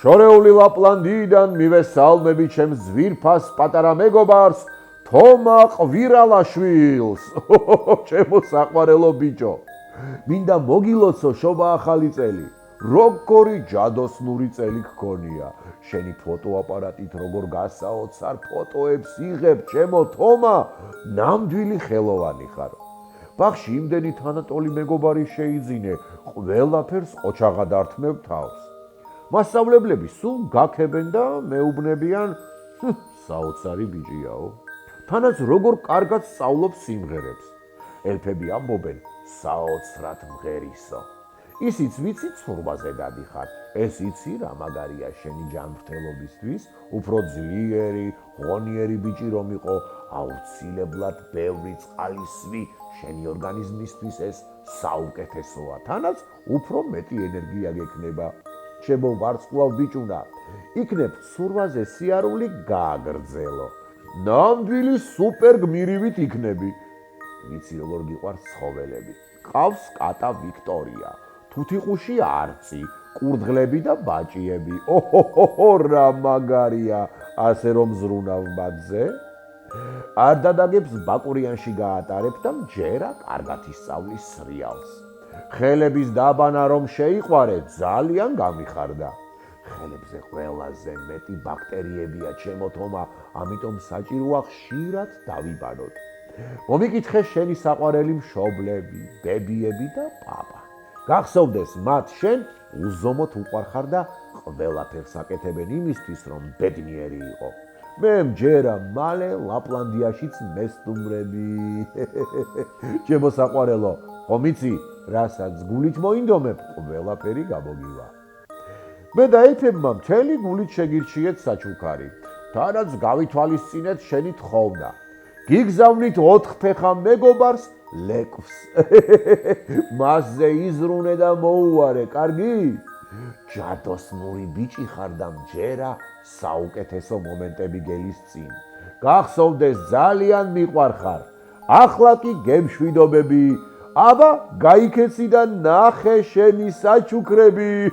შორეული ლაპლანდიიდან მივესალმები ჩემს ძვირფას პატარა მეგობარს თომა ყვირალაშვილს. ჩემო საყვარელო ბიჭო, მინდა მოგილოცო შობა ახალი წელი. როგორი ჯადოსნური წელი გქონია. შენი ფოტოაპარატით როგორ გასაოცარ ფოტოებს იღებ, ჩემო თომა, ნამდვილი ხელოვანი ხარ. ბაღში იმდენი თანატოლი მეგობარი შეიძინე, ყველაფერს ოჩაღად ართმევ თავს. მასწავლებლები სულ გაქებენ და მეუბნებიან, საოცარი ბიჭიაო. თანაც როგორ კარგად სწავლობს სიმღერებს. ელფები ამბობენ, საოცრად მღერისო. ისიც ვიცით ცურვაზე გადიხარ, ეს იცი რა მაგარია შენი ჯანმრთელობისთვის, უფრო ძლიერი, ღონიერი ბიჭი რომ იყო, აუცილებლად ბევრი წყალისვი შენი ორგანიზმისთვის ეს საუკეთესოა, თანაც უფრო მეტი ენერგია გექნება. ჩემო ვარსკვლავ ბიჭუნა, იქნებ ცურვაზე სიარული გააგრძელო. ნამდვილი სუპერ გმირივით იქნები. ვიცი როგორ გიყვარს ცხოველები. ყავს კატა ვიქტორია. თუთიყუში არწი, კურდღლები და ბაჭიები. რა მაგარია, ასე რომ ზრუნავ მათზე. არ დადაგებს ბაკურიანში გაატარებ და მჯერა კარგად ისწავლის სრიალს. ხელების დაბანა რომ შეიყვარე, ძალიან გამიხარდა. ხელებზე ყველაზე მეტი ბაქტერიებია, ჩემო თომა, ამიტომ საჭიროა ხშირად დავიბანოთ. მომიკითხე შენი საყვარელი მშობლები, ბებიები და პაპა. გახსოვდეს მათ შენ უზომოდ უყვარხარ და ყველაფერს აკეთებენ იმისთვის, რომ ბედნიერი იყო. მე მჯერა მალე ლაპლანდიაშიც მესტუმრები. ჩემო საყვარელო, ხომ იცი, რასაც გულით მოინდომებ, ყველაფერი გამოგივა. მე და ელფებმა მთელი გულით შეგირჩიეთ საჩუქარი, თანაც გავითვალისწინეთ შენი თხოვნა. გიგზავნით 4 ფეხა მეგობარს ლეკვს. მასზე იზრუნე და მოუვარე, კარგი? ჯადოსნური ბიჭი ხარ და მჯერა საუკეთესო მომენტები გელის წინ. გახსოვდეს ძალიან მიყვარხარ. ახლა კი გემშვიდობები. აბა, გაიქეცი და ნახე შენი საჩუქრები.